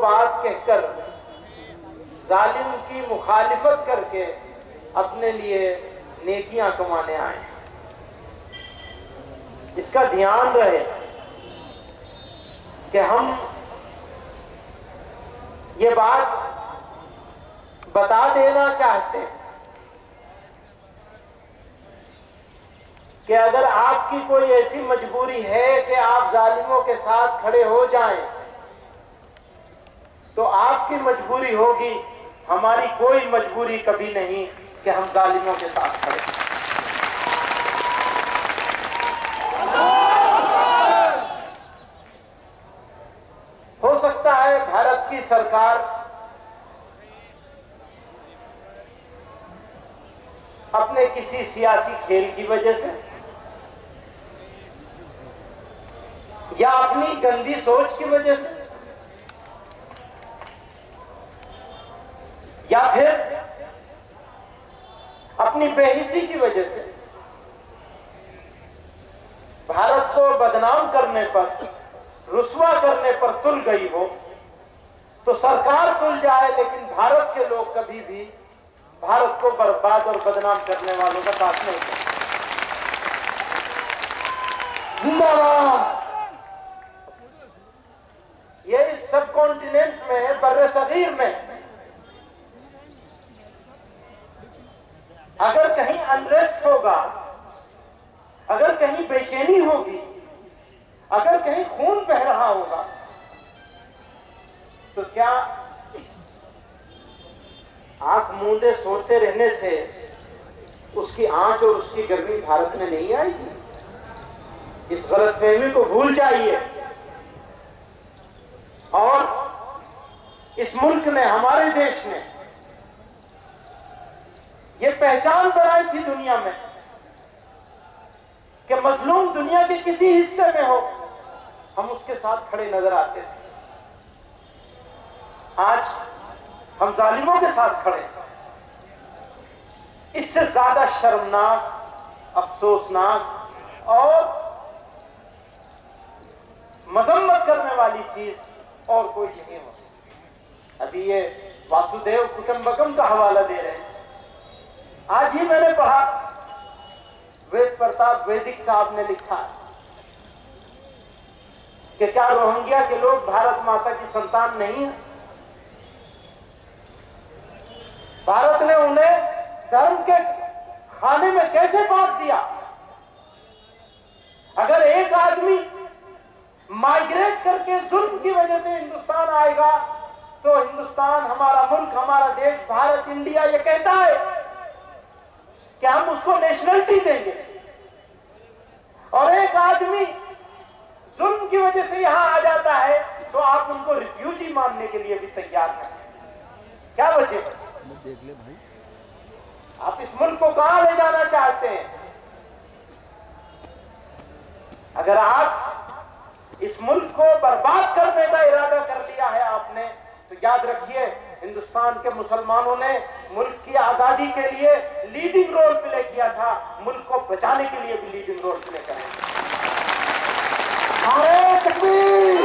بات کہہ کر ظالم کی مخالفت کر کے اپنے لیے نیکیاں کمانے آئے ہیں۔ اس کا دھیان رہے کہ ہم یہ بات بتا دینا چاہتے ہیں کہ اگر آپ کی کوئی ایسی مجبوری ہے کہ آپ ظالموں کے ساتھ کھڑے ہو جائیں تو آپ کی مجبوری ہوگی، ہماری کوئی مجبوری کبھی نہیں کہ ہم ظالموں کے ساتھ کھڑے ہوں۔ ہو سکتا ہے بھارت کی سرکار اپنے کسی سیاسی کھیل کی وجہ سے یا اپنی گندی سوچ کی وجہ سے یا پھر اپنی بے حسی کی وجہ سے بھارت کو بدنام کرنے پر، رسوا کرنے پر تل گئی ہو، تو سرکار تل جائے لیکن بھارت کے لوگ کبھی بھی بھارت کو برباد اور بدنام کرنے والوں کا ساتھ نہیں کرتے۔ زندہ باد۔ یہ اس سب کانٹیننٹ میں، بر صغیر میں اگر کہیں انریسٹ ہوگا، اگر کہیں بے چینی ہوگی، اگر کہیں خون بہ رہا ہوگا، تو کیا آنکھ موندے سوتے رہنے سے اس کی آنچ اور اس کی گرمی بھارت میں نہیں آئی گی؟ اس غلط فہمی کو بھول جائیے۔ اور اس ملک نے، ہمارے دیش نے یہ پہچان بنائی تھی دنیا میں کہ مظلوم دنیا کے کسی حصے میں ہو، ہم اس کے ساتھ کھڑے نظر آتے تھے۔ آج ہم ظالموں کے ساتھ کھڑے ہیں۔ اس سے زیادہ شرمناک، افسوسناک اور مذمت کرنے والی چیز اور کوئی نہیں ہو سکتی۔ ابھی یہ واسودیو کٹمبکم کا حوالہ دے رہے ہیں۔ آج ہی میں نے پڑھا، وید پرتاپ ویدک صاحب نے لکھا کہ کیا روہنگیا کے لوگ بھارت ماتا کی سنتان نہیں ہیں؟ بھارت نے انہیں دھرم کے کھانے میں کیسے بانٹ دیا؟ اگر ایک آدمی مائگریٹ کر کے ظلم کی وجہ سے ہندوستان آئے گا تو ہندوستان، ہمارا ملک، ہمارا دیش، بھارت، انڈیا یہ کہتا ہے کہ ہم اس کو نیشنلٹی دیں گے۔ اور ایک آدمی ظلم کی وجہ سے یہاں آ جاتا ہے تو آپ ان کو ریفیوجی ماننے کے لیے بھی تیار ہیں۔ کیا وجہ؟ آپ اس ملک کو کہاں لے جانا چاہتے ہیں؟ اگر آپ اس ملک کو برباد کرنے کا ارادہ کر لیا ہے آپ نے، تو یاد رکھیے ہندوستان کے مسلمانوں نے ملک کی آزادی کے لیے لیڈنگ رول پلے کیا تھا، ملک کو بچانے کے لیے بھی لیڈنگ رول پلے کریں۔ نعرہ تکبیر!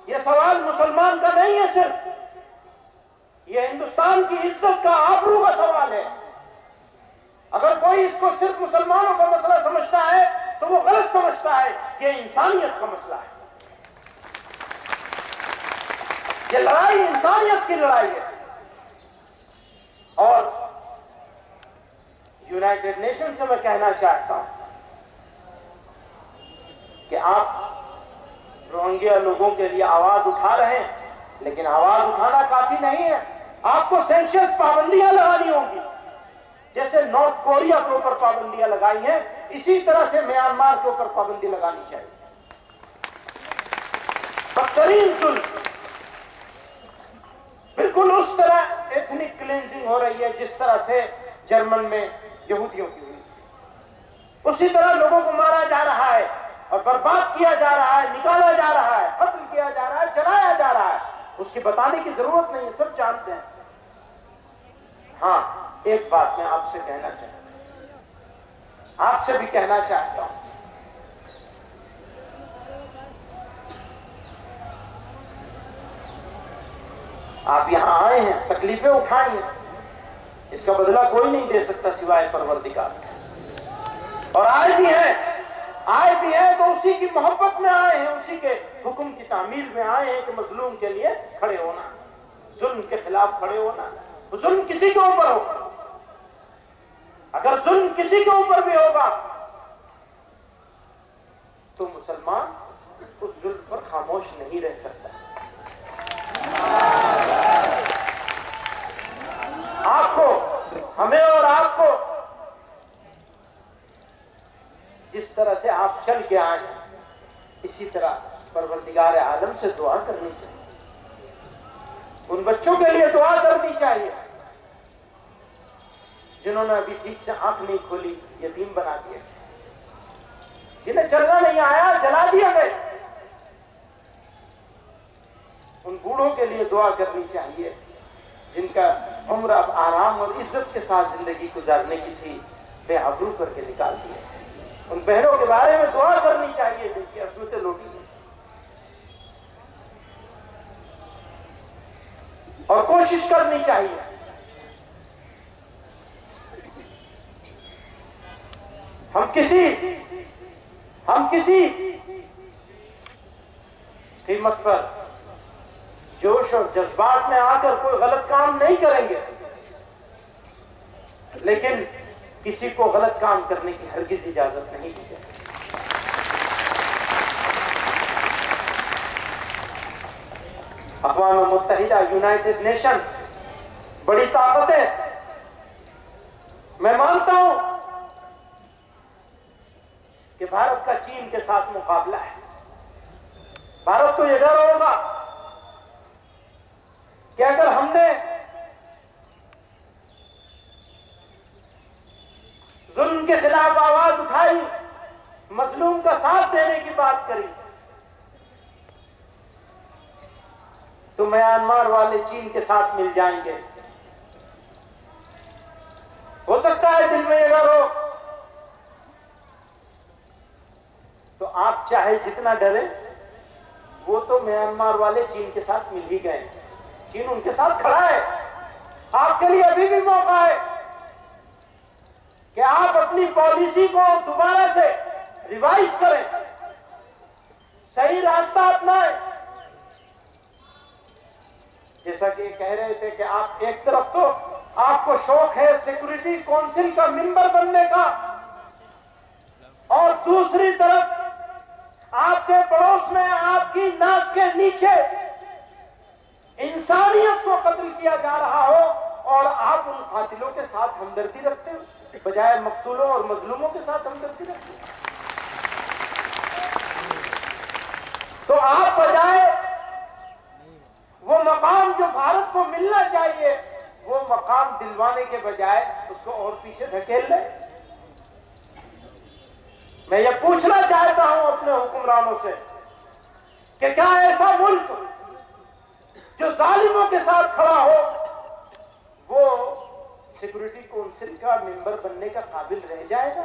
یہ سوال مسلمان کا نہیں ہے، صرف یہ ہندوستان کی عزت کا، آبرو کا سوال ہے۔ اگر کوئی اس کو صرف مسلمانوں کا مسئلہ سمجھتا ہے تو وہ غلط سمجھتا ہے، یہ انسانیت کا مسئلہ ہے۔ یہ لڑائی انسانیت کی لڑائی ہے۔ اور یونائٹڈ نیشن سے میں کہنا چاہتا ہوں کہ آپ روہنگیا لوگوں کے لیے آواز اٹھا رہے ہیں، لیکن آواز اٹھانا کافی نہیں ہے۔ آپ کو سینکشنز، پابندیاں لگانی ہوں گی۔ جیسے نارتھ کوریا کے اوپر پابندیاں لگائی ہیں، اسی طرح سے میانمار کے اوپر پابندی لگانی چاہیے۔ بدترین ظلم، بالکل اس طرح ایتھنک کلینزنگ ہو رہی ہے جس طرح سے جرمن میں یہودیوں کی ہوئی، اسی طرح لوگوں کو مارا جا رہا ہے اور برباد کیا جا رہا ہے، نکالا جا رہا ہے، قتل کیا جا رہا ہے، جلایا جا رہا ہے۔ اس کی بتانے کی ضرورت نہیں ہے، سب جانتے ہیں۔ ہاں، ایک بات میں آپ سے کہنا چاہتا ہوں، آپ سے بھی کہنا چاہتا ہوں آپ یہاں آئے ہیں، تکلیفیں اٹھائی ہیں، اس کا بدلہ کوئی نہیں دے سکتا سوائے پروردگار۔ اور آئے بھی ہیں تو اسی کی محبت میں آئے ہیں، اسی کے حکم کی تعمیل میں آئے ہیں کہ مظلوم کے لیے کھڑے ہونا، ظلم کے خلاف کھڑے ہونا۔ ظلم کسی کے اوپر ہو، اگر ظلم کسی کے اوپر بھی ہوگا تو مسلمان اس ظلم پر خاموش نہیں رہ سکتا۔ آپ کو، ہمیں اور آپ کو جس طرح سے آپ چل کے آئے اسی طرح پروردگار عالم سے دعا کرنی چاہیے، ان بچوں کے لیے دعا کرنی چاہیے جنہوں نے ابھی ٹھیک سے آنکھ نہیں کھولی، یتیم بنا دیا، جنہیں چلنا نہیں آیا جلا دیا گئے، ان بوڑھوں کے لیے دعا کرنی چاہیے جن کا عمر اب آرام اور عزت کے ساتھ زندگی گزارنے کی تھی، بے آبرو کر کے نکال دیا۔ ان بہنوں کے بارے میں دعا کرنی چاہیے جن کی عصمتیں لوٹی ہیں، اور کوشش کرنی چاہیے ہم کسی قیمت پر جوش اور جذبات میں آ کر کوئی غلط کام نہیں کریں گے، لیکن کسی کو غلط کام کرنے کی ہرگز اجازت نہیں دی جائے۔ اقوام متحدہ، یونائٹڈ نیشن بڑی طاقت ہے، میں مانتا ہوں کہ بھارت کا چین کے ساتھ مقابلہ ہے۔ بھارت کو یہ ڈر ہوگا کہ اگر ہم نے ظلم کے خلاف آواز اٹھائی، مظلوم کا ساتھ دینے کی بات کری، تو میانمار والے چین کے ساتھ مل جائیں گے۔ ہو سکتا ہے دل میں یہ ڈر ہو، تو آپ چاہے جتنا ڈریں، وہ تو میانمار والے چین کے ساتھ مل ہی گئے، چین ان کے ساتھ کھڑا ہے۔ آپ کے لیے ابھی بھی موقع ہے کہ آپ اپنی پالیسی کو دوبارہ سے ریوائز کریں، صحیح راستہ اپنائیں۔ جیسا کہ کہہ رہے تھے کہ آپ ایک طرف تو آپ کو شوق ہے سیکورٹی کونسل کا ممبر بننے کا، اور دوسری طرف آپ کے پڑوس میں آپ کی ناک کے نیچے انسانیت کو قتل کیا جا رہا ہو، اور آپ ان قاتلوں کے ساتھ ہمدردی رکھتے ہو بجائے مقتولوں اور مظلوموں کے ساتھ ہمدردی رکھتے ہو۔ تو آپ بجائے وہ مقام جو بھارت کو ملنا چاہیے، وہ مقام دلوانے کے بجائے اس کو اور پیچھے دھکیل لیں۔ میں یہ پوچھنا چاہتا ہوں اپنے حکمرانوں سے کہ کیا ایسا ملک جو ظالموں کے ساتھ کھڑا ہو وہ سیکورٹی کونسل کا ممبر بننے کا قابل رہ جائے گا؟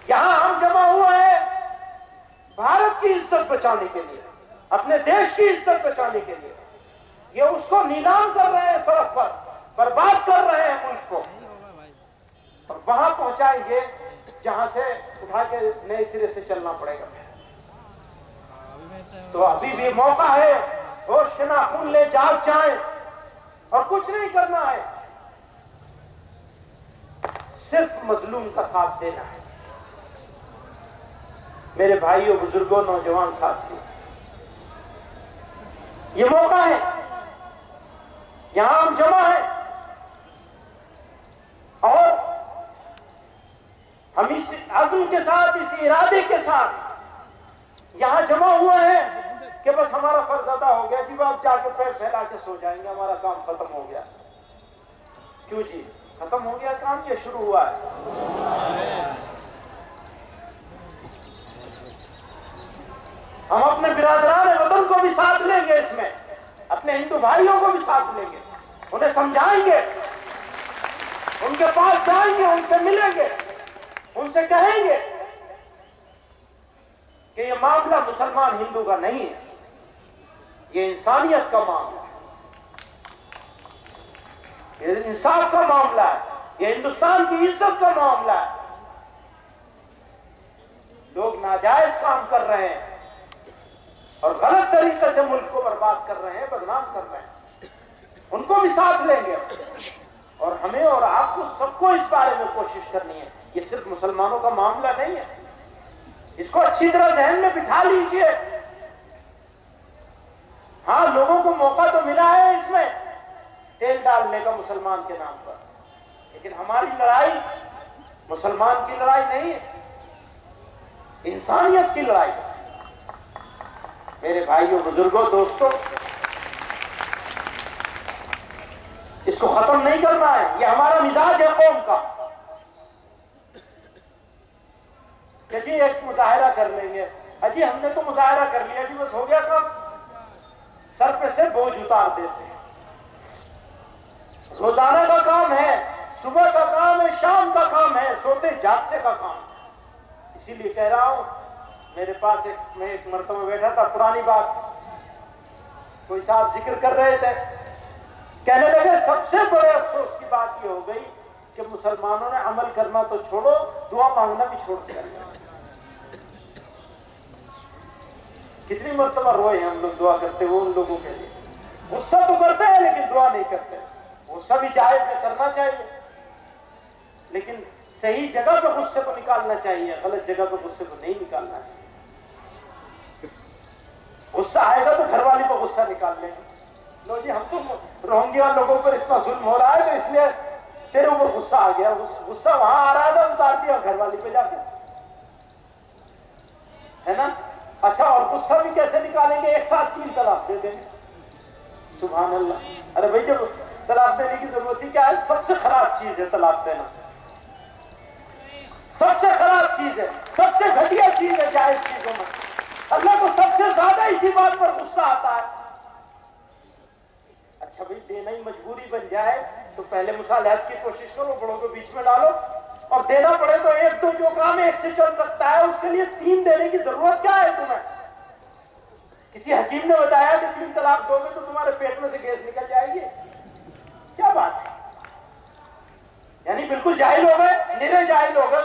یہاں ہم جمع ہوئے ہیں بھارت کی عزت بچانے کے لیے، اپنے دیش کی عزت بچانے کے لیے۔ یہ اس کو نیلام کر رہے ہیں، سڑک پر برباد کر رہے ہیں ملک کو، اور وہاں پہنچائیں گے جہاں سے اٹھا کے نئے سرے سے چلنا پڑے گا۔ تو ابھی بھی موقع ہے، ہوش کے ناخن لے، جاگ جائیں، اور کچھ نہیں کرنا ہے، صرف مظلوم کا ساتھ دینا ہے۔ میرے بھائیوں، بزرگوں، نوجوان ساتھیوں، یہ موقع ہے، یہاں ہم جمع ہیں، اور ہم اس عزم کے ساتھ، اس ارادے کے ساتھ یہاں جمع ہوئے ہیں کہ بس ہمارا فرض ادا ہو گیا جی، آپ جا کے پیر پھیلا کے سو جائیں گے، ہمارا کام ختم ہو گیا۔ کیوں جی؟ ختم ہو گیا کام، یہ شروع ہوا ہے۔ ہم اپنے برادران وطن کو بھی ساتھ لیں گے، اس میں اپنے ہندو بھائیوں کو بھی ساتھ لیں گے، انہیں سمجھائیں گے، ان کے پاس جائیں گے، ان سے ملیں گے، ان سے کہیں گے کہ یہ معاملہ مسلمان ہندو کا نہیں ہے، یہ انسانیت کا معاملہ ہے، یہ انصاف کا معاملہ ہے، یہ ہندوستان کی عزت کا معاملہ ہے۔ لوگ ناجائز کام کر رہے ہیں اور غلط طریقے سے ملک کو برباد کر رہے ہیں، بدنام کر رہے ہیں، ان کو بھی ساتھ لیں گے، اور ہمیں اور آپ کو سب کو اس بارے میں کوشش کرنی ہے۔ یہ صرف مسلمانوں کا معاملہ نہیں ہے، اس کو اچھی طرح ذہن میں بٹھا لیجئے۔ ہاں، لوگوں کو موقع تو ملا ہے اس میں تیل ڈالنے کا مسلمان کے نام پر، لیکن ہماری لڑائی مسلمان کی لڑائی نہیں ہے، انسانیت کی لڑائی ہے۔ میرے بھائیوں، بزرگوں، دوستوں، اس کو ختم نہیں کرنا ہے۔ یہ ہمارا مزاج ہے قوم کا کہ جی ایک مظاہرہ کر لیں گے، اجی ہم نے تو مظاہرہ کر لیا جی، بس ہو گیا کام، سر پہ سے بوجھ اتار دیتے ہیں۔ روزانہ کا کام ہے، صبح کا کام ہے، شام کا کام ہے، سوتے جاگتے کا کام ہے۔ اسی لیے کہہ رہا ہوں، میرے پاس میں ایک مرتبہ بیٹھا تھا، پرانی بات، کوئی صاحب ذکر کر رہے تھے، کہنے لگے سب سے بڑے افسوس کی بات یہ ہو گئی کہ مسلمانوں نے عمل کرنا تو چھوڑو، دعا مانگنا بھی چھوڑ دیا۔ کتنی مرتبہ روئے ہیں ہم لوگ دعا کرتے ہوئے ان لوگوں کے لیے۔ غصہ تو کرتے ہیں لیکن دعا نہیں کرتے۔ غصہ بھی جائز میں کرنا چاہیے، لیکن صحیح جگہ پہ غصے کو نکالنا چاہیے، غلط جگہ پہ غصے کو نہیں نکالنا چاہیے۔ غصہ آئے گا تو گھر والی کو غصہ نکال لیں گے، لو جی ہم تو روہنگیا لوگوں پر اتنا ظلم ہو رہا ہے تو اس لیے تیرے اوپر غصہ آ گیا، غصہ وہاں آ رہا تھا اتار دیا گھر والی پہ جا کے، ہے نا؟ اچھا، اور غصہ بھی کیسے نکالیں گے؟ ایک ساتھ 3 طلاق دے دیں گے۔ سبحان اللہ۔ ارے بھائی، جب طلاق دینے کی ضرورت ہی کیا ہے؟ سب سے خراب چیز ہے طلاق دینا، سب سے خراب چیز ہے، سب سے گھٹیا چیز ہے جائز چیزوں میں۔ اللہ کو سب سے زیادہ اسی بات پر غصہ آتا ہے۔ اچھا بھائی، دینا ہی مجبوری بن جائے تو پہلے مصالحت کی کوشش کرو، بڑوں کو بیچ میں ڈالو، اور دینا پڑے تو ایک تو جو کام ایک سے چل سکتا ہے اس کے لیے 3 دینے کی ضرورت کیا ہے تمہیں؟ کسی حکیم نے بتایا کہ 3 طلاق دو گے تو تمہارے پیٹ میں سے گیس نکل جائے گی؟ کیا بات ہے؟ یعنی بالکل جاہل ہو گئے، نرے جاہل ہو گئے۔